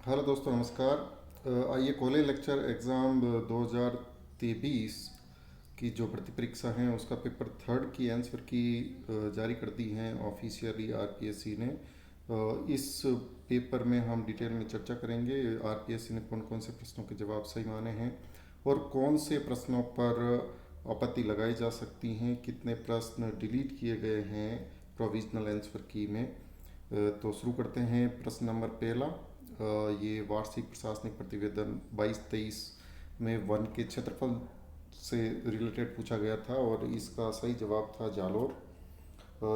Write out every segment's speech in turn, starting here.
Hello दोस्तों, नमस्कार। आइए कॉलेज लेक्चर एग्ज़ाम 2023 की जो भर्ती परीक्षा हैं उसका पेपर थर्ड की आंसर की जारी कर दी हैं ऑफिशियली आरपीएससी ने। इस पेपर में हम डिटेल में चर्चा करेंगे आरपीएससी ने कौन कौन से प्रश्नों के जवाब सही माने हैं और कौन से प्रश्नों पर आपत्ति लगाई जा सकती हैं, कितने प्रश्न डिलीट किए गए हैं प्रोविजनल आंसर की में। तो शुरू करते हैं। प्रश्न नंबर पहला, ये वार्षिक प्रशासनिक प्रतिवेदन 22-23 में वन के क्षेत्रफल से रिलेटेड पूछा गया था और इसका सही जवाब था जालोर।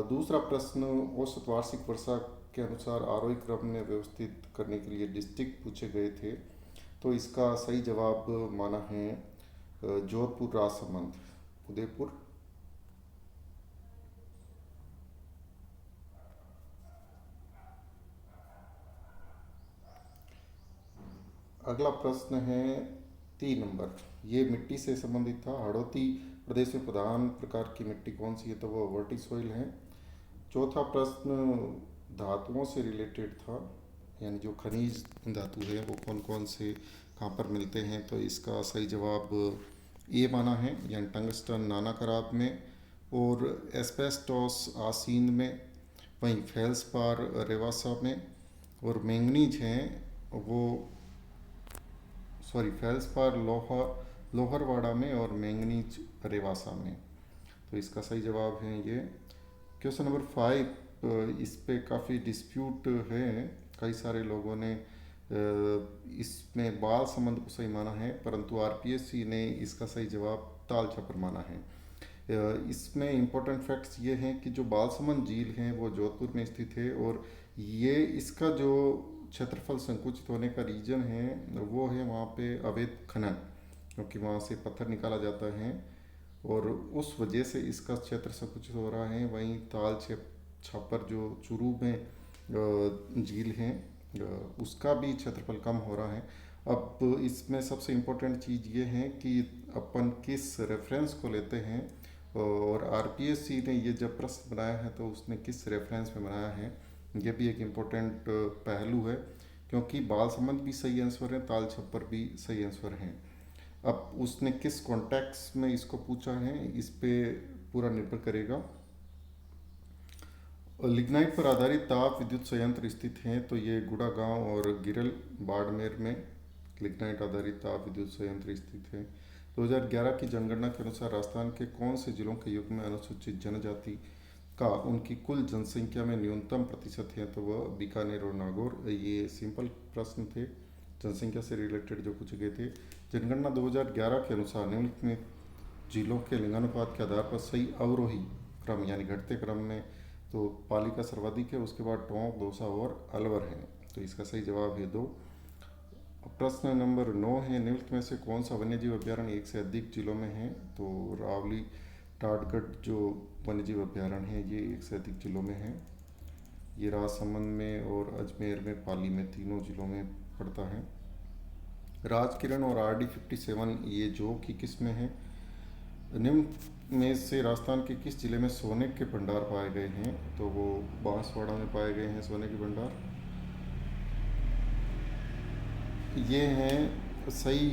दूसरा प्रश्न, औसत वार्षिक वर्षा के अनुसार आरोही क्रम में व्यवस्थित करने के लिए डिस्ट्रिक्ट पूछे गए थे, तो इसका सही जवाब माना है जोधपुर, राजसमंद, उदयपुर। अगला प्रश्न है 3 नंबर, ये मिट्टी से संबंधित था। हड़ौती प्रदेश में प्रधान प्रकार की मिट्टी कौन सी है, तो वो वर्टी सॉइल है। चौथा प्रश्न धातुओं से रिलेटेड था, यानी जो खनिज धातु है वो कौन कौन से कहाँ पर मिलते हैं, तो इसका सही जवाब ए माना है, यानी टंगस्टन नाना खराब में और एस्बेस्टोस आसीन में, वहीं फेल्सपार रेवासा में, और मैंगनीज हैं वो फेल्सपार लोहरवाड़ा में और मैंगनीज रेवासा में। तो इसका सही जवाब है ये। क्वेश्चन नंबर 5, इस पे काफ़ी डिस्प्यूट है। कई सारे लोगों ने इसमें बाल संबंध को सही माना है, परंतु आरपीएससी ने इसका सही जवाब ताल छपर माना है। इसमें इम्पोर्टेंट फैक्ट्स ये हैं कि जो बालसमंद झील है वो जोधपुर में स्थित है और ये इसका जो क्षेत्रफल संकुचित होने का रीजन है वो है वहाँ पे अवैध खनन, क्योंकि वहाँ से पत्थर निकाला जाता है और उस वजह से इसका क्षेत्र संकुचित हो रहा है। वहीं ताल छापर जो चुरू में झील है उसका भी क्षेत्रफल कम हो रहा है। अब इसमें सबसे इम्पोर्टेंट चीज़ ये है कि अपन किस रेफरेंस को लेते हैं और आरपीएससी ने ये जब प्रश्न बनाया है तो उसने किस रेफरेंस में बनाया है, ये भी एक इम्पोर्टेंट पहलू है, क्योंकि बाल संबंध भी सही आंसर है, ताल छप्पर भी सही आंसर हैं। अब उसने किस कॉन्टेक्स्ट में इसको पूछा है इस पे पूरा निर्भर करेगा। लिग्नाइट पर आधारित ताप विद्युत संयंत्र स्थित हैं, तो ये गुड़ा गांव और गिरल बाड़मेर में लिग्नाइट आधारित ताप विद्युत संयंत्र स्थित है। 2011 की जनगणना के अनुसार राजस्थान के कौन से जिलों के युग में अनुसूचित जनजाति का उनकी कुल जनसंख्या में न्यूनतम प्रतिशत है, तो वह बीकानेर और नागौर। ये सिंपल प्रश्न थे, जनसंख्या से रिलेटेड जो पूछे गए थे। जनगणना 2011 के अनुसार निम्नलिखित जिलों के लिंगानुपात के आधार पर सही अवरोही क्रम यानी घटते क्रम में, तो पालिका सर्वाधिक है, उसके बाद टोंक, दौसा और अलवर है। तो इसका सही जवाब है 2। प्रश्न नंबर 9 है, निम्नलिखित में से कौन सा वन्यजीव अभ्यारण्य एक से अधिक जिलों में है, तो रावली टाटगढ़ जो वन्यजीव अभ्यारण्य है ये एक से अधिक जिलों में है। ये राजसमंद में और अजमेर में, पाली में, तीनों जिलों में पड़ता है। राजकिरण और RD57 ये जो कि किस में है, निम्न में से राजस्थान के किस जिले में सोने के भंडार पाए गए हैं, तो वो बांसवाड़ा में पाए गए हैं सोने के भंडार। ये हैं सही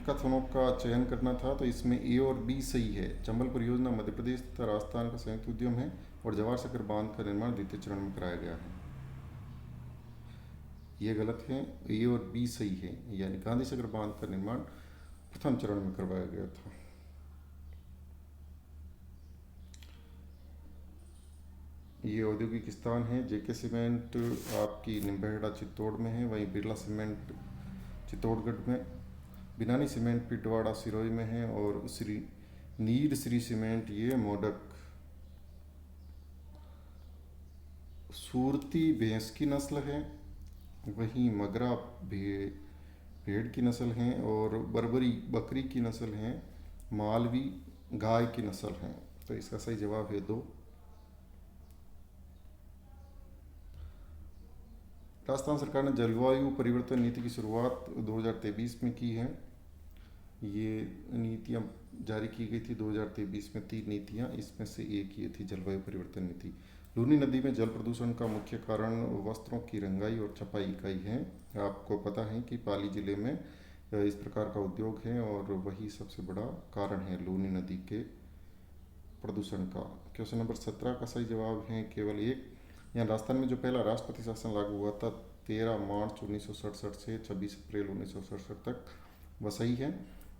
कथनों का चयन करना था, तो इसमें ए और बी सही है। चंबल परियोजना मध्य प्रदेश तथा राजस्थान का संयुक्त उद्यम है और जवाहर सागर बांध का निर्माण द्वितीय चरण में कराया गया है। ये गलत है, ए और बी सही है, यानी गांधी सागर बांध का निर्माण प्रथम चरण में करवाया गया था। ये औद्योगिक स्थान है। जेके सीमेंट आपकी निम्बेहड़ा चित्तौड़ में है, वहीं बिरला सीमेंट चित्तौड़गढ़ में, बिनानी सीमेंट पिटवाड़ा सिरोही में है और श्री सीमेंट ये मोडक। सूरती भैंस की नस्ल है, वहीं मगरा भेड़ की नस्ल है और बर्बरी बकरी की नस्ल है, मालवी गाय की नस्ल है। तो इसका सही जवाब है 2। राजस्थान सरकार ने जलवायु परिवर्तन नीति की शुरुआत 2023 में की है। ये नीतियाँ जारी की गई थी 2023 में, 3 नीतियाँ, इसमें से एक ये थी जलवायु परिवर्तन नीति। लूनी नदी में जल प्रदूषण का मुख्य कारण वस्त्रों की रंगाई और छपाई इकाई है। आपको पता है कि पाली जिले में इस प्रकार का उद्योग है और वही सबसे बड़ा कारण है लूनी नदी के प्रदूषण का। क्वेश्चन नंबर 17 का सही जवाब है केवल एक। यहाँ राजस्थान में जो पहला राष्ट्रपति शासन लागू हुआ था 13 मार्च 1967 से 26 अप्रैल 1967 तक, वह सही है।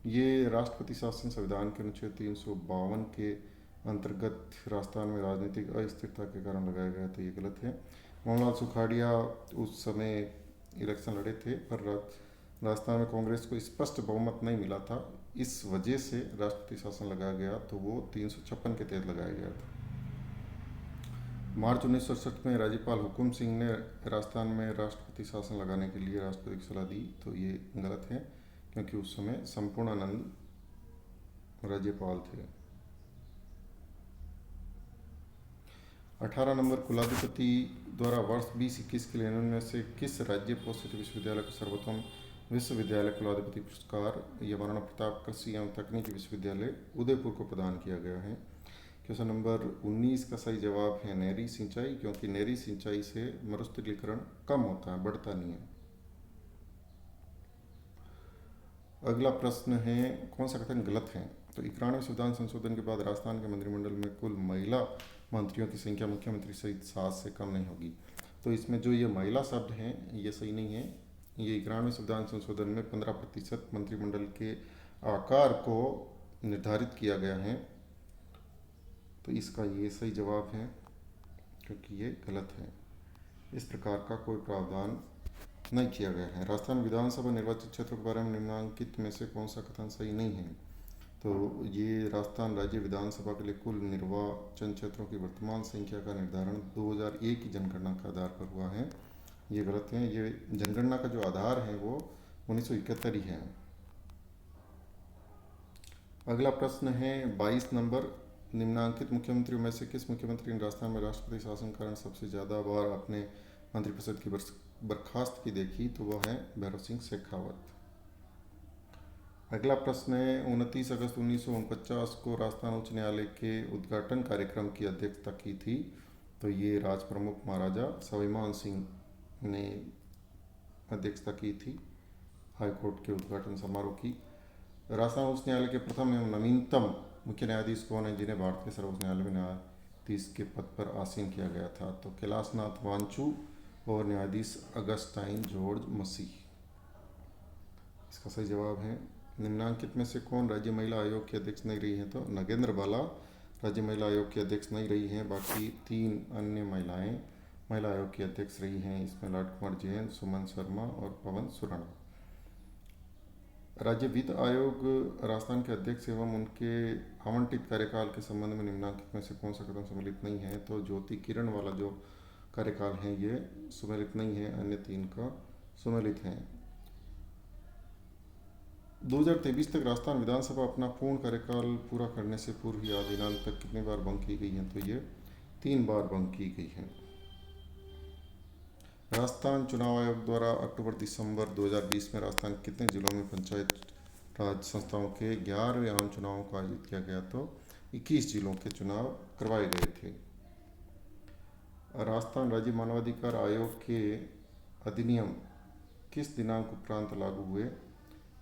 ये राष्ट्रपति शासन संविधान के अनुच्छेद 352 के अंतर्गत राजस्थान में राजनीतिक अस्थिरता के कारण लगाया गया, तो ये गलत है। मोहनलाल सुखाड़िया उस समय इलेक्शन लड़े थे, पर राजस्थान में कांग्रेस को स्पष्ट बहुमत नहीं मिला था, इस वजह से राष्ट्रपति शासन लगाया गया, तो वो 356 के तहत लगाया गया था। मार्च 1967 में राज्यपाल हुकुम सिंह ने राजस्थान में राष्ट्रपति शासन लगाने के लिए राष्ट्रपति को सलाह दी, तो ये गलत है क्योंकि उस समय संपूर्णानंद राज्यपाल थे। 18 नंबर, कुलाधिपति द्वारा वर्ष 2021 के लिए में से किस राज्य पोषित विश्वविद्यालय को सर्वोत्तम विश्वविद्यालय कुलाधिपति पुरस्कार या महाराणा प्रताप कृषि एवं तकनीकी विश्वविद्यालय उदयपुर को प्रदान किया गया है। क्वेश्चन नंबर 19 का सही जवाब है नहरी सिंचाई, क्योंकि नहरी सिंचाई से मरुस्थलीकरण कम होता है, बढ़ता नहीं है। अगला प्रश्न है कौन सा कथन गलत है। तो 91 संविधान संशोधन के बाद राजस्थान के मंत्रिमंडल में कुल महिला मंत्रियों की संख्या मुख्यमंत्री सहित 7 से कम नहीं होगी। तो इसमें जो ये महिला शब्द है ये सही नहीं है। ये 91 संविधान संशोधन में 15% मंत्रिमंडल के आकार को निर्धारित किया गया है, तो इसका ये सही जवाब है क्योंकि ये गलत है। इस प्रकार का कोई प्रावधान नहीं किया गया है। राजस्थान विधानसभा निर्वाचित क्षेत्रों के बारे में निम्नलिखित में से कौन सा कथन सही नहीं है। तो ये राजस्थान राज्य विधानसभा के लिए कुल निर्वाचन क्षेत्रों की वर्तमान संख्या का निर्धारण 2001 की जनगणना के आधार पर हुआ है, ये गलत है। ये जनगणना का जो आधार है वो 1971 ही है। अगला प्रश्न है 22 नंबर, निम्नांकित मुख्यमंत्रियों में से किस मुख्यमंत्री ने राजस्थान में राष्ट्रपति शासन के कारण सबसे ज़्यादा बार अपने मंत्रिपरिषद की बर्खास्त की देखी, तो वह है भैरव सिंह शेखावत। अगला प्रश्न है 29 अगस्त 1949 को राजस्थान उच्च न्यायालय के उद्घाटन कार्यक्रम की अध्यक्षता की थी, तो ये राज प्रमुख महाराजा स्वाभिमान सिंह ने अध्यक्षता की थी हाईकोर्ट के उद्घाटन समारोह की। राजस्थान उच्च न्यायालय के प्रथम एवं नवीनतम मुख्य न्यायाधीश कौन है जिन्हें भारतीय सर्वोच्च न्यायालय में न्यायाधीश के पद पर आसीन किया गया था। तो कैलाशनाथ वांचू और न्यायाधीश अगस्टाइन जॉर्ज मसीह। इसका सही जवाब है निम्नांकित में से कौन राज्य महिला आयोग की अध्यक्ष नहीं रही है। तो नागेंद्र बाला राज्य महिला आयोग की अध्यक्ष नहीं रही हैं, बाकी 3 अन्य महिलाएं महिला आयोग की अध्यक्ष रही हैं। इसमें लाड कुमार जैन, सुमन शर्मा और पवन सुराणा। राज्य वित्त आयोग राजस्थान के अध्यक्ष एवं उनके आवंटित कार्यकाल के संबंध में निम्नांकित में से कौन सा कदम सम्मिलित नहीं है। तो ज्योति किरण वाला जो कार्यकाल है ये सम्मिलित नहीं है, अन्य 3 का सम्मिलित है। 2023 तक राजस्थान विधानसभा अपना पूर्ण कार्यकाल पूरा करने से पूर्व ही आज दिनांक तक कितनी बार भंग की गई है। तो ये 3 बार भंग की गई है। राजस्थान चुनाव आयोग द्वारा अक्टूबर-दिसंबर 2020 में राजस्थान के कितने जिलों में पंचायत राज संस्थाओं के 11वें आम चुनावों को आयोजित किया गया। तो 21 जिलों के चुनाव करवाए गए थे। राजस्थान राज्य मानवाधिकार आयोग के अधिनियम किस दिनांक उपरांत लागू हुए।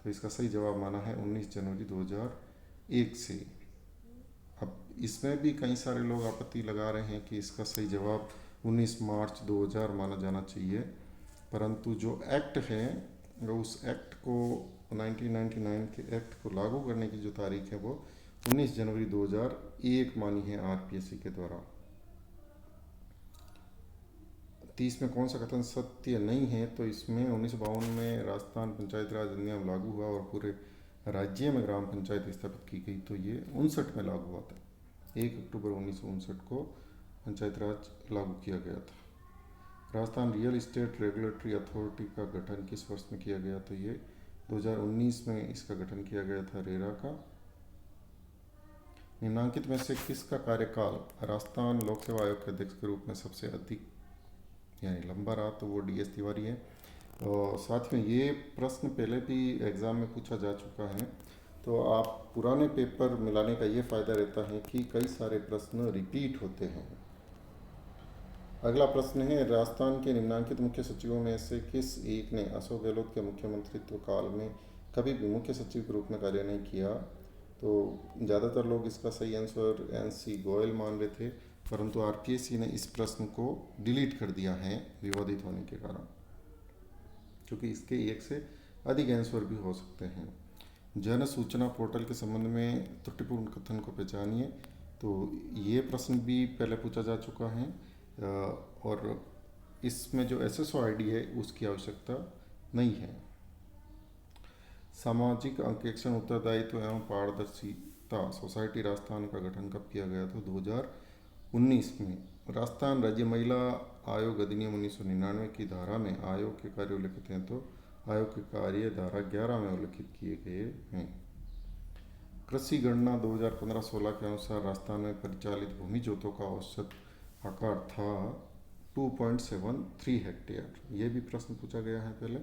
तो इसका सही जवाब माना है 19 जनवरी 2001 से। अब इसमें भी कई सारे लोग आपत्ति लगा रहे हैं कि इसका सही जवाब 19 मार्च 2000 माना जाना चाहिए, परंतु जो एक्ट है उस एक्ट को 1999 के एक्ट को लागू करने की जो तारीख है वो 19 जनवरी 2001 मानी है आरपीएससी के द्वारा। 30 में कौन सा कथन सत्य नहीं है। तो इसमें 1952 में राजस्थान पंचायत राज अधिनियम लागू हुआ और पूरे राज्य में ग्राम पंचायत स्थापित की गई, तो ये 59 में लागू हुआ था। 1 अक्टूबर 1959 को पंचायत राज लागू किया गया था। Rajasthan real estate regulatory authority का गठन किस वर्ष में किया गया। तो ये 2019 में इसका गठन किया गया था, रेरा का। निम्नांकित में से किसका कार्यकाल राजस्थान लोक सेवा आयोग के अध्यक्ष के रूप में सबसे अधिक यानी लंबा रहा। तो वो डीएस तिवारी है। और साथ में ये प्रश्न पहले भी एग्ज़ाम में पूछा जा चुका है, तो आप पुराने पेपर मिलाने का ये फ़ायदा रहता है कि कई सारे प्रश्न रिपीट होते हैं। अगला प्रश्न है, राजस्थान के निम्नलिखित मुख्य सचिवों में से किस एक ने अशोक गहलोत के मुख्यमंत्रित्व काल में कभी भी मुख्य सचिव के रूप में कार्य नहीं किया? तो ज़्यादातर लोग इसका सही आंसर NC गोयल मान रहे थे, परंतु RPSC ने इस प्रश्न को डिलीट कर दिया है विवादित होने के कारण, क्योंकि इसके एक से अधिक आंसर भी हो सकते हैं। जन सूचना पोर्टल के संबंध में त्रुटिपूर्ण कथन को पहचानिए। तो ये प्रश्न भी पहले पूछा जा चुका है, और इसमें जो SSO ID है उसकी आवश्यकता नहीं है। सामाजिक अंकेक्षण उत्तरदायित्व एवं पारदर्शिता सोसाइटी राजस्थान का गठन कब किया गया? तो 2019 में। राजस्थान राज्य महिला आयोग अधिनियम 1999 की धारा में आयोग के कार्य उल्लिखित हैं, तो आयोग के कार्य धारा 11 में उल्लिखित किए गए हैं। कृषि गणना 2015-16 के अनुसार राजस्थान में परिचालित भूमि जोतों का औसत आकार था 2.73 हेक्टेयर। ये भी प्रश्न पूछा गया है पहले।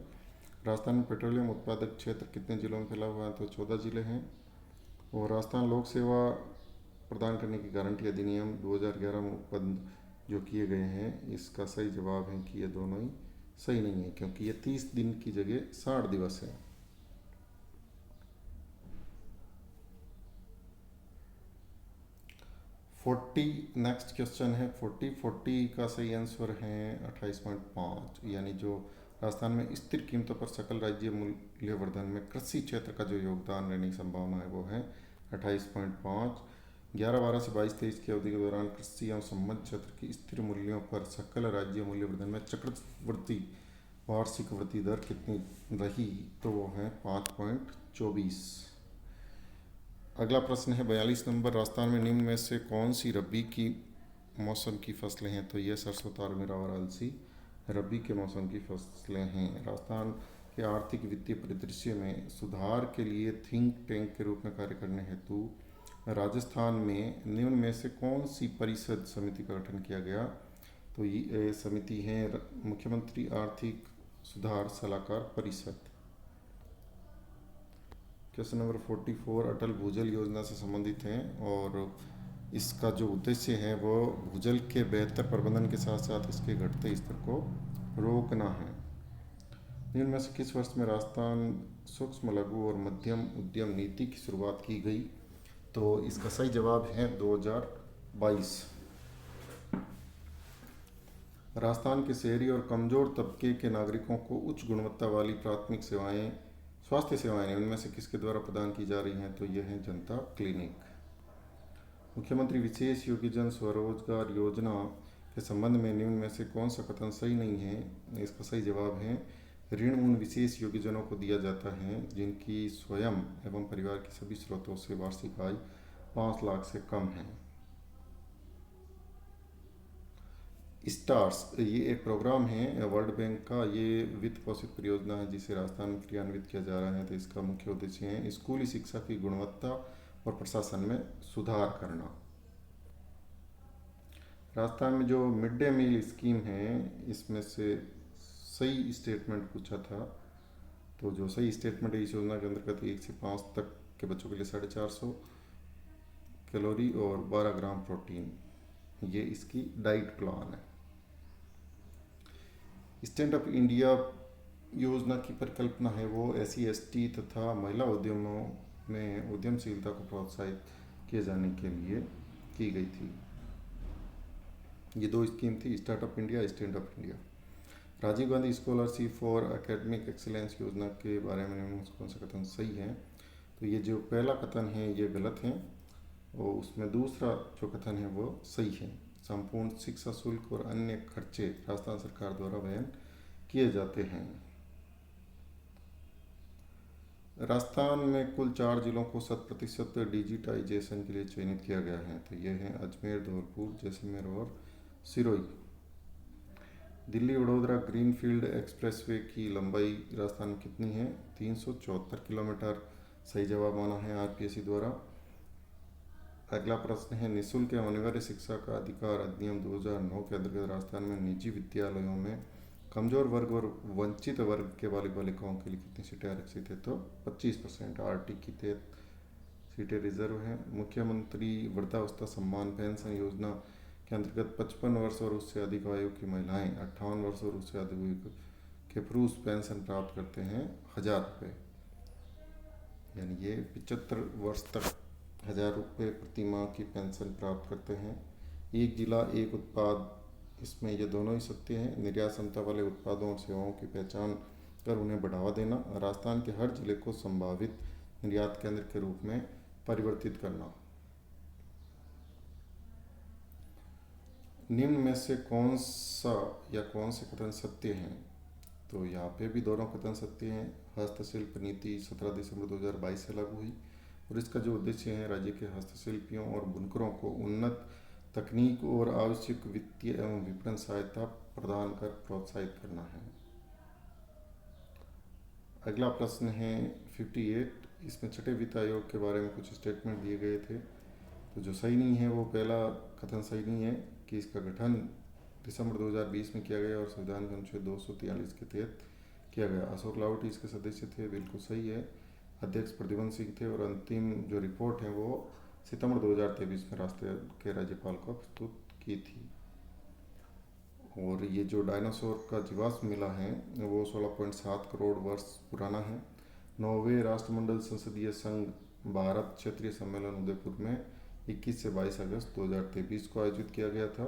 राजस्थान में पेट्रोलियम उत्पादक क्षेत्र कितने जिलों में फैला हुआ है? तो 14 जिले हैं। और राजस्थान लोक सेवा प्रदान करने की गारंटी अधिनियम 2011 में उपबंध जो किए गए हैं, इसका सही जवाब है कि ये दोनों ही सही नहीं है, क्योंकि ये 30 दिन की जगह 60 दिवस है। नेक्स्ट क्वेश्चन है 40 का सही आंसर है 28.5, यानी जो राजस्थान में स्थिर कीमतों पर सकल राज्य मूल्य वर्धन में कृषि क्षेत्र का जो योगदान रहने की संभावना है वो है 28.5। 11-12 से 22-23 की अवधि के दौरान कृषि एवं संबद्ध क्षेत्र की स्थिर मूल्यों पर सकल राज्य मूल्य वर्धन में चक्रवृद्धि वार्षिक वृद्धि दर कितनी रही? तो वो है 5.24। अगला प्रश्न है 42 नंबर, राजस्थान में निम्न में से कौन सी रबी की मौसम की फसलें हैं? तो ये सरसों, तारमीरा और अलसी रबी के मौसम की फसलें हैं। राजस्थान के आर्थिक वित्तीय परिदृश्य में सुधार के लिए थिंक टैंक के रूप में कार्य करने हेतु राजस्थान में निम्न में से कौन सी परिषद समिति का गठन किया गया? तो ये समिति है मुख्यमंत्री आर्थिक सुधार सलाहकार परिषद। क्वेश्चन नंबर 44 अटल भूजल योजना से संबंधित है, और इसका जो उद्देश्य है वो भूजल के बेहतर प्रबंधन के साथ साथ इसके घटते स्तर को रोकना है। निम्न में से किस वर्ष में राजस्थान सूक्ष्म लघु और मध्यम उद्यम नीति की शुरुआत की गई? तो इसका सही जवाब है 2022। राजस्थान के शहरी और कमजोर तबके के नागरिकों को उच्च गुणवत्ता वाली प्राथमिक सेवाएं, स्वास्थ्य सेवाएं उनमें से किसके द्वारा प्रदान की जा रही हैं? तो यह है जनता क्लिनिक। मुख्यमंत्री विशेष योग्यजन स्वरोजगार योजना के संबंध में निम्न में से कौन सा कथन सही नहीं है? इसका सही जवाब है ऋण उन विशेष योग्यजनों को दिया जाता है जिनकी स्वयं एवं परिवार के सभी स्रोतों से वार्षिक आय 5 लाख से कम है। स्टार्स ये एक प्रोग्राम है वर्ल्ड बैंक का, ये वित्त पोषित परियोजना है जिसे राजस्थान में क्रियान्वित किया जा रहा है। तो इसका मुख्य उद्देश्य है स्कूली शिक्षा की गुणवत्ता और प्रशासन में सुधार करना। राजस्थान में जो मिड डे मील स्कीम है इसमें से सही स्टेटमेंट पूछा था, तो जो सही स्टेटमेंट है इस योजना के अंतर्गत 1 से 5 तक के बच्चों के लिए 450 कैलोरी और 12 ग्राम प्रोटीन, ये इसकी डाइट प्लान है। स्टैंड अप इंडिया योजना की परिकल्पना है वो SC/ST तथा महिला उद्यमों में उद्यमशीलता को प्रोत्साहित किए जाने के लिए की गई थी। ये 2 स्कीम थी, startup India, stand up India. Rajiv Gandhi scholarship for academic excellence योजना के बारे में कौन सा कथन सही है? तो ये जो पहला कथन है ये गलत है, और उसमें दूसरा जो कथन है वो सही है। संपूर्ण शिक्षा शुल्क और अन्य खर्चे राजस्थान सरकार द्वारा वहन किए जाते हैं। राजस्थान में कुल 4 जिलों को 100% डिजिटाइजेशन के लिए चयनित किया गया है। तो ये हैं अजमेर, धौलपुर, जैसलमेर और सिरोही। दिल्ली वडोदरा ग्रीनफील्ड एक्सप्रेसवे की लंबाई राजस्थान में कितनी है? 374 किलोमीटर सही जवाब माना है RPSC द्वारा। अगला प्रश्न है निःशुल्क एवं अनिवार्य शिक्षा का अधिकार अधिनियम 2009 के अंतर्गत राजस्थान में निजी विद्यालयों में कमजोर वर्ग और वंचित वर्ग के बालिकाओं के लिए कितनी सीटें आरक्षित है? तो 25%। RT की 3 सीटें रिजर्व हैं। मुख्यमंत्री वृद्धावस्था सम्मान पेंशन योजना के अंतर्गत 55 वर्ष और उससे अधिक आयु की महिलाएं 58 वर्ष और उससे अधिक आयु के पुरुष पेंशन प्राप्त करते हैं 1,000 रुपये। यानी ये 75 वर्ष तक 1,000 रुपये प्रति माह की पेंशन प्राप्त करते हैं। एक जिला एक उत्पाद, इसमें ये दोनों ही सत्य हैं। निर्यात क्षमता वाले उत्पादों और सेवाओं की पहचान कर उन्हें बढ़ावा देना। राजस्थान के हर जिले को संभावित निर्यात केंद्र के रूप में परिवर्तित करना। निम्न में से कौन सा या कौन से कथन सत्य हैं? तो यहाँ पे भी दोनों कथन सत्य हैं। हस्तशिल्प नीति 17 दिसंबर 2022 से लागू हुई और इसका जो उद्देश्य है राज्य के हस्तशिल्पियों और बुनकरों को उन्नत तकनीक और आवश्यक वित्तीय एवं विपणन सहायता प्रदान कर प्रोत्साहित करना है। अगला प्रश्न है 58। इसमें छठे वित्त आयोग के बारे में कुछ स्टेटमेंट दिए गए थे। तो जो सही नहीं है वो पहला कथन सही नहीं है कि इसका गठन दिसंबर 2020 में किया गया और संविधान के अनुच्छेद 243 के तहत किया गया। अशोक लाहोटी इसके सदस्य थे, बिल्कुल सही है। अध्यक्ष प्रद्युमन सिंह थे और अंतिम जो रिपोर्ट है वो सितंबर 2023 में राष्ट्र के राज्यपाल को प्रस्तुत की थी। और ये जो डायनासोर का जीवाश्म मिला है वो 16.7 करोड़ वर्ष पुराना है। 9वें राष्ट्रमंडल संसदीय संघ भारत क्षेत्रीय सम्मेलन उदयपुर में 21 से 22 अगस्त 2023 को आयोजित किया गया था।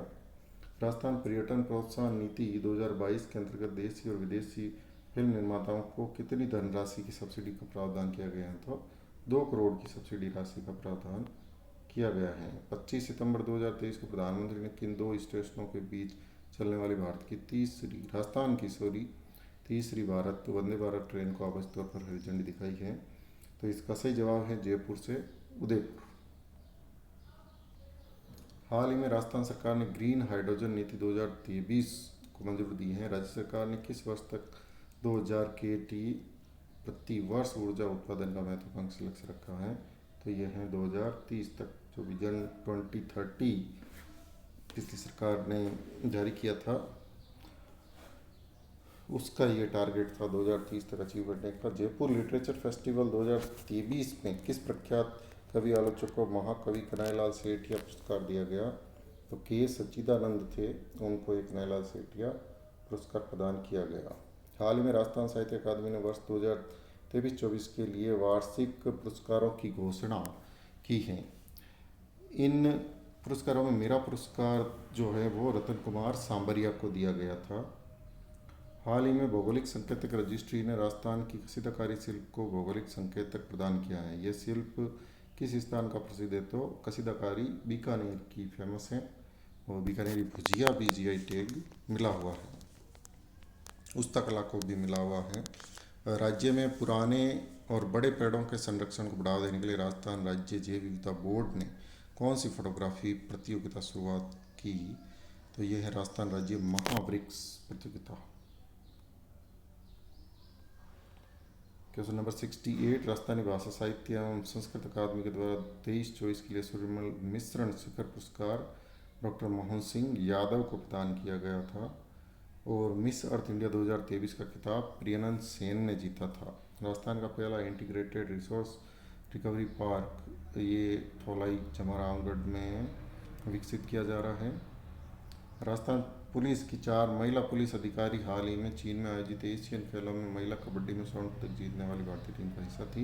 राजस्थान पर्यटन प्रोत्साहन नीति 2022 के अंतर्गत देशी और विदेशी फिल्म निर्माताओं को कितनी धनराशि की सब्सिडी का प्रावधान किया गया है? तो 2 करोड़ की सब्सिडी राशि का प्रावधान किया गया है। 25 सितंबर 2023 को प्रधानमंत्री ने किन 2 स्टेशनों के बीच चलने वाली भारत की राजस्थान की तीसरी भारत वंदे भारत ट्रेन को आवाज तौर पर हरी झंडी दिखाई है? तो इसका सही जवाब है जयपुर से उदयपुर। हाल ही में राजस्थान सरकार ने ग्रीन हाइड्रोजन नीति 2023 को मंजूरी दी है। राज्य सरकार ने किस वर्ष तक 2000 KT प्रति वर्ष ऊर्जा उत्पादन का महत्वाकांक्षी लक्ष्य रखा है? तो यह है 2030 तक। जो विजन 2030 पिछली सरकार ने जारी किया था उसका ये टारगेट था 2030 तक अचीव करने का। जयपुर लिटरेचर फेस्टिवल 2023 में किस प्रख्यात कवि आलोचक को महाकवि कन्हैयालाल सेठिया पुरस्कार दिया गया? तो के सच्चिदानंद थे, उनको एक कन्हैयालाल सेठिया पुरस्कार प्रदान किया गया। हाल ही में राजस्थान साहित्य अकादमी ने वर्ष 2023-24 के लिए वार्षिक पुरस्कारों की घोषणा की है। इन पुरस्कारों में मेरा पुरस्कार जो है वो रतन कुमार सांबरिया को दिया गया था। हाल ही में भौगोलिक संकेतक रजिस्ट्री ने राजस्थान की कसीदाकारी शिल्प को भौगोलिक संकेतक प्रदान किया है। यह शिल्प किस स्थान का प्रसिद्ध है? तो कसीदाकारी बीकानेर की फेमस है और बीकानेरी भुजिया भी GI टैग मिला हुआ है। पुस्तकला को भी मिला हुआ है। राज्य में पुराने और बड़े पेड़ों के संरक्षण को बढ़ावा देने के लिए राजस्थान राज्य जैव विविधता बोर्ड ने कौन सी फोटोग्राफी प्रतियोगिता शुरुआत की? तो यह है राजस्थान राज्य महावृक्ष प्रतियोगिता। Question number 68। राजस्थानी भाषा साहित्य एवं संस्कृत अकादमी के द्वारा 23-24 के लिए सूर्यमल मिश्रण शिखर पुरस्कार डॉक्टर मोहन सिंह यादव को प्रदान किया गया था। और मिस अर्थ इंडिया 2023 का खिताब प्रियनंद सेन ने जीता था। राजस्थान का पहला इंटीग्रेटेड रिसोर्स रिकवरी पार्क ये थोलाई जमारामगढ़ में विकसित किया जा रहा है। राजस्थान पुलिस की 4 महिला पुलिस अधिकारी हाल ही में चीन में आयोजित एशियन खेलों में महिला कबड्डी में स्वर्ण पदक जीतने वाली भारतीय टीम का हिस्सा थी।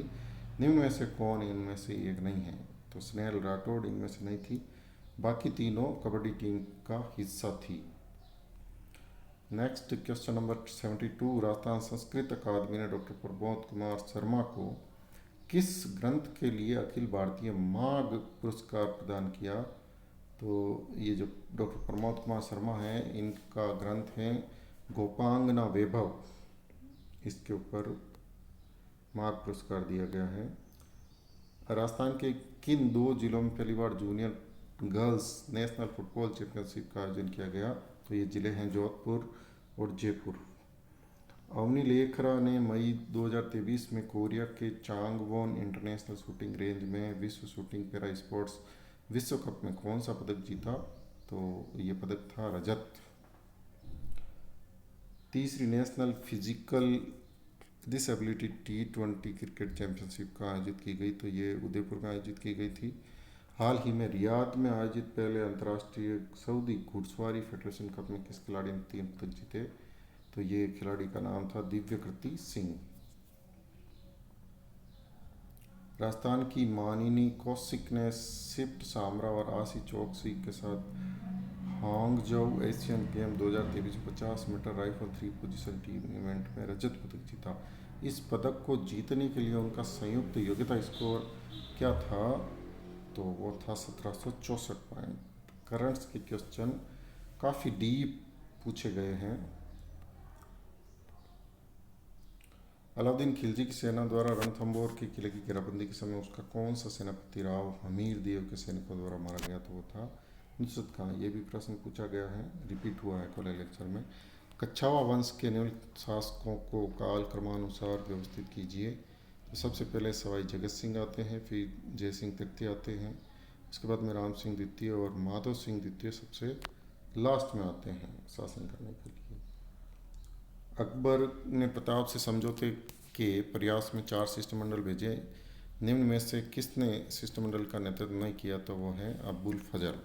निम्न में से कौन इनमें से एक नहीं है? तो स्नेहल राठौड़ इनमें से नहीं थी, बाकी तीनों कबड्डी टीम का हिस्सा थी। Next question number 72। Rajasthan Sanskrit अकादमी ने डॉक्टर प्रमोद कुमार शर्मा को किस ग्रंथ के लिए अखिल भारतीय माघ पुरस्कार प्रदान किया? तो ये जो डॉक्टर प्रमोद कुमार शर्मा हैं इनका ग्रंथ है गोपांगना वैभव, इसके ऊपर माघ पुरस्कार दिया गया है। राजस्थान के किन 2 जिलों में पहली बार junior girls national football championship का आयोजन किया गया? तो ये जिले हैं जोधपुर और जयपुर। अवनी लेखरा ने मई 2023 में कोरिया के चांगवोन इंटरनेशनल शूटिंग रेंज में विश्व शूटिंग पैरा स्पोर्ट्स विश्व कप में कौन सा पदक जीता? तो ये पदक था रजत। तीसरी national physical disability T20 cricket championship का आयोजित की गई, तो ये उदयपुर में आयोजित की गई थी। हाल ही में रियाद में आयोजित पहले अंतर्राष्ट्रीय सऊदी घुड़सवारी फेडरेशन कप में किस खिलाड़ी ने 3 पदक जीते? तो ये खिलाड़ी का नाम था दिव्यकृति सिंह। राजस्थान की मानिनी कौशिक ने सिप्ट सामरा और आशी चौकसी के साथ Hangzhou Asian game 2023 50 metre rifle 3 position team event में रजत पदक जीता। इस पदक को जीतने के लिए उनका संयुक्त योग्यता स्कोर क्या था? तो वो था 1764 पॉइंट। करंट्स के क्वेश्चन काफ़ी डीप पूछे गए हैं। अलाउद्दीन खिलजी की सेना द्वारा रणथंभौर के किले की घेराबंदी के समय उसका कौन सा सेनापति राव हमीर देव के सैनिकों द्वारा मारा गया? तो वो था नुसरत खां। ये भी प्रश्न पूछा गया है, रिपीट हुआ है कॉलेज लेक्चर में। कच्छावा वंश के निम्नलिखित शासकों को काल क्रमानुसार व्यवस्थित कीजिए। तो सबसे पहले सवाई जगत सिंह आते हैं, फिर जय सिंह तृतीय आते हैं, उसके बाद में राम सिंह द्वितीय और माधव सिंह द्वितीय सबसे लास्ट में आते हैं शासन करने के लिए। अकबर ने प्रताप से समझौते के प्रयास में 4 शिष्टमंडल भेजे। निम्न में से किसने शिष्टमंडल का नेतृत्व नहीं किया? तो वो है अबुल फजल।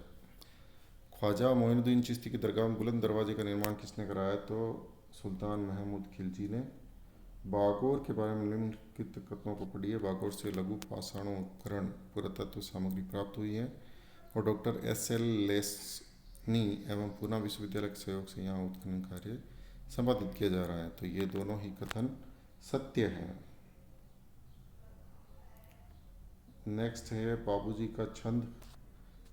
ख्वाजा मोइनुद्दीन चिश्ती की दरगाह में बुलंद दरवाजे का निर्माण किसने कराया? तो सुल्तान महमूद खिलजी ने। बागौर के बारे में निम्नलिखित कथनों को पढ़िए। बागौर से लघु पाषाणों उपकरण पुरातत्व सामग्री प्राप्त हुई है और डॉक्टर SL लेस्नी एवं पूना विश्वविद्यालय के सहयोग से यहाँ उत्खनन कार्य संपादित किया जा रहा है। तो ये दोनों ही कथन सत्य हैं। नेक्स्ट है बाबूजी का छंद।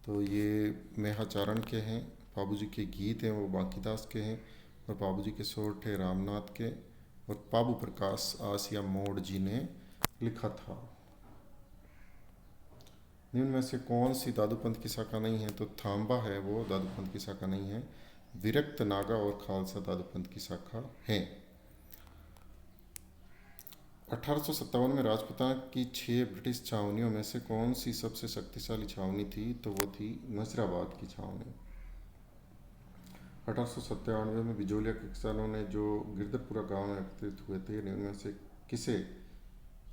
तो ये मेहाचारण के हैं। बाबूजी के गीत हैं वो बांकीदास के हैं और बाबूजी के सोर थे रामनाथ के और बाबू प्रकाश आसिया मोड़ जी ने लिखा था। निम्न में से कौन सी दादूपंथ की शाखा नहीं है? तो थांबा है वो दादूपंथ की शाखा नहीं है। विरक्त नागा और खालसा दादूपंथ की शाखा है। 1857 में राजपूताना की 6 ब्रिटिश छावनियों में से कौन सी सबसे शक्तिशाली छावनी थी? तो वो थी नजराबाद की छावनी। 1897 में बिजोलिया के किसानों ने जो गिरधरपुरा गांव में एकत्रित हुए थे, इनमें से किसे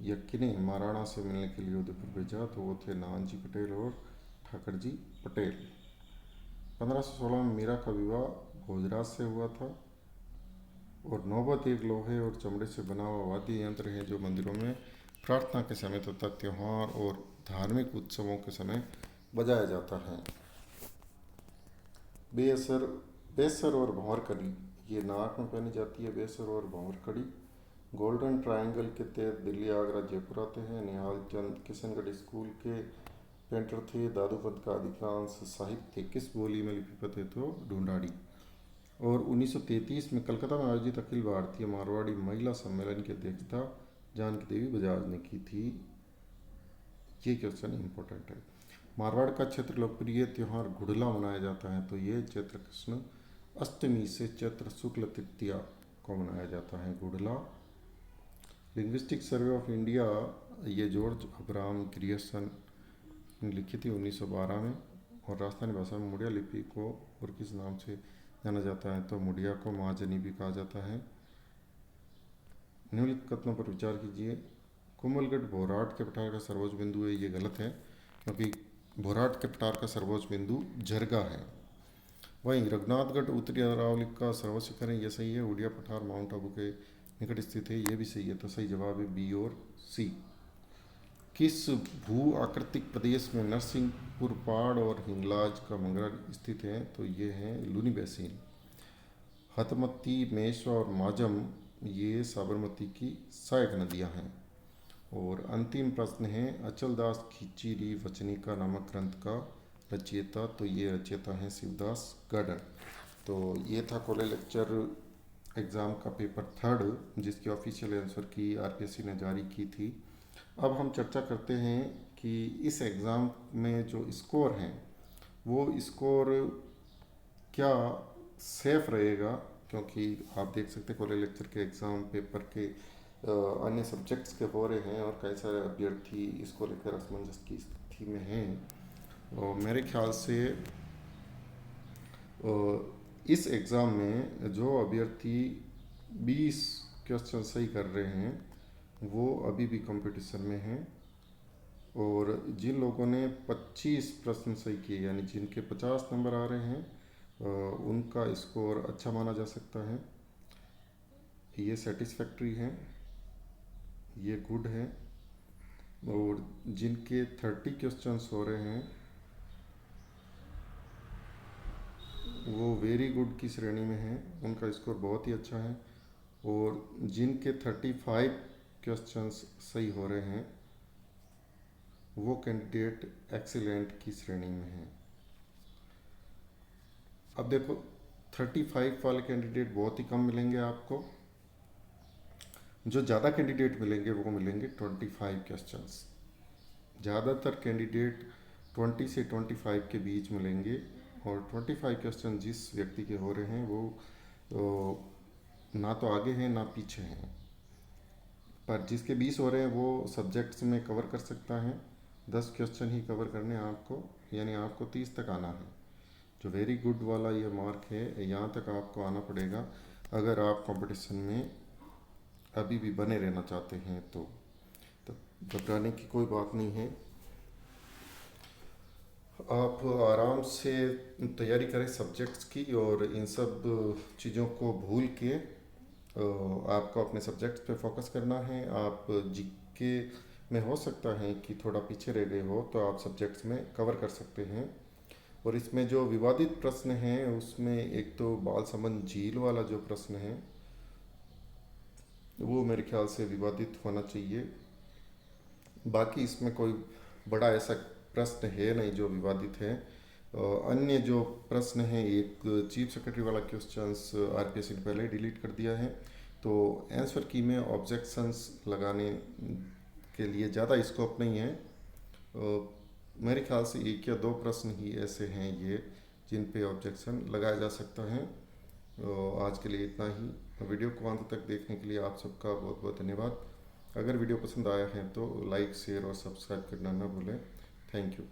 यकीनी महाराणा से मिलने के लिए उदयपुर भेजा? तो वो थे नानजी पटेल और ठाकर जी पटेल। 1516 में मीरा का विवाह भोजराज से हुआ था और नौबत एक लोहे और चमड़े से बना हुआ वाद्य यंत्र है जो मंदिरों में प्रार्थना के समय तथा त्यौहार और धार्मिक उत्सवों के समय बजाया जाता है। बेसर और भंवर कड़ी, ये नाक में पहनी जाती है। बेसर और भंवर कड़ी गोल्डन ट्रायंगल के तहत दिल्ली, आगरा, जयपुर आते हैं। निहाल चंद किशनगढ़ स्कूल के पेंटर थे। दादूपंत का अधिकांश साहित्य किस बोली में लिपिबद्ध है? तो ढूंढाड़ी। और 1933 में कलकत्ता में आयोजित अखिल भारतीय मारवाड़ी महिला सम्मेलन की अध्यक्षता जानकी देवी बजाज ने की थी। ये क्वेश्चन इंपॉर्टेंट है। मारवाड़ का क्षेत्र लोकप्रिय त्यौहार गुड़ला मनाया जाता है। तो ये चैत्र कृष्ण अष्टमी से चैत्र शुक्ल तृतीया को मनाया जाता है गुड़ला। लिंग्विस्टिक सर्वे ऑफ इंडिया, ये जॉर्ज अब्राहम ग्रियर्सन ने लिखी थी 1912 में। और राजस्थानी भाषा में मुड़िया लिपि को और किस नाम से जाना जाता है? तो मुड़िया को महाजनी भी कहा जाता है। निम्नलिखित कथनों पर विचार कीजिए। कुंभलगढ़ भोराट के पठार का सर्वोच्च बिंदु है। ये गलत है क्योंकि भोराट के पठार का सर्वोच्च बिंदु जरगा है। वहीं रघुनाथगढ़ उत्तरी अरावली का सर्वोच्च शिखर है। ये सही है। उड़िया पठार माउंट आबू के निकट स्थित है। ये भी सही है। तो सही जवाब है बी और सी। किस भू आकृतिक प्रदेश में नरसिंहपुर पहाड़ और हिंगलाज का मंगरा स्थित है? तो ये है लूनी बेसिन। हतमती, मेश्वा और माजम ये साबरमती की सहायक नदियां हैं। और अंतिम प्रश्न है अचलदास खिचीरी वचनिका नामक ग्रंथ का रचयिता। तो ये रचयिता हैं शिवदास गार्डन। तो ये था कॉलेज लेक्चर एग्ज़ाम का पेपर 3 जिसकी ऑफिशियल आंसर की RPSC ने जारी की थी। अब हम चर्चा करते हैं कि इस एग्ज़ाम में जो स्कोर हैं वो स्कोर क्या सेफ रहेगा, क्योंकि आप देख सकते हैं कॉलेज लेक्चर के एग्ज़ाम पेपर के अन्य सब्जेक्ट्स के हो रहे हैं और कई सारे अभ्यर्थी इसको लेकर असमंजस की स्थिति में हैं। और मेरे ख्याल से इस एग्ज़ाम में जो अभ्यर्थी 20 क्वेश्चन सही कर रहे हैं वो अभी भी कंपटीशन में हैं। और जिन लोगों ने 25 प्रश्न सही किए यानी जिनके 50 नंबर आ रहे हैं उनका स्कोर अच्छा माना जा सकता है। ये सेटिस्फैक्ट्री है, ये गुड है। और जिनके 30 क्वेश्चंस हो रहे हैं वो वेरी गुड की श्रेणी में हैं, उनका स्कोर बहुत ही अच्छा है। और जिनके 35 क्वेश्चंस सही हो रहे हैं वो कैंडिडेट एक्सीलेंट की श्रेणी में हैं। अब देखो 35 वाले कैंडिडेट बहुत ही कम मिलेंगे आपको, जो ज़्यादा कैंडिडेट मिलेंगे वो मिलेंगे 25 क्वेश्चंस। ज़्यादातर कैंडिडेट 20 से 25 के बीच मिलेंगे और 25 क्वेश्चन जिस व्यक्ति के हो रहे हैं वो ना तो आगे हैं ना पीछे हैं, पर जिसके 20 हो रहे हैं वो सब्जेक्ट्स में कवर कर सकता है। 10 क्वेश्चन ही कवर करने हैं आपको, यानी आपको 30 तक आना है। जो वेरी गुड वाला ये मार्क है यहाँ तक आपको आना पड़ेगा अगर आप कंपटीशन में अभी भी बने रहना चाहते हैं। तो घबराने की कोई बात नहीं है, आप आराम से तैयारी करें सब्जेक्ट्स की और इन सब चीज़ों को भूल के आपको अपने सब्जेक्ट्स पे फोकस करना है। आप जीके में हो सकता है कि थोड़ा पीछे रह गए हो तो आप सब्जेक्ट्स में कवर कर सकते हैं। और इसमें जो विवादित प्रश्न हैं उसमें एक तो बाल संबंध झील वाला जो प्रश्न है वो मेरे ख्याल से विवादित होना चाहिए। बाकी इसमें कोई बड़ा ऐसा प्रश्न है नहीं जो विवादित है। अन्य जो प्रश्न हैं, एक चीफ सेक्रेटरी वाला क्वेश्चंस आरपीएससी ने पहले ही डिलीट कर दिया है, तो आंसर की में ऑब्जेक्शंस लगाने के लिए ज़्यादा स्कोप नहीं है। मेरे ख्याल से 1 या 2 प्रश्न ही ऐसे हैं ये जिन पे ऑब्जेक्शन लगाया जा सकता है। आज के लिए इतना ही। वीडियो को अंत तक देखने के लिए आप सबका बहुत बहुत धन्यवाद। अगर वीडियो पसंद आया है तो लाइक शेयर और सब्सक्राइब करना ना भूलें। Thank you.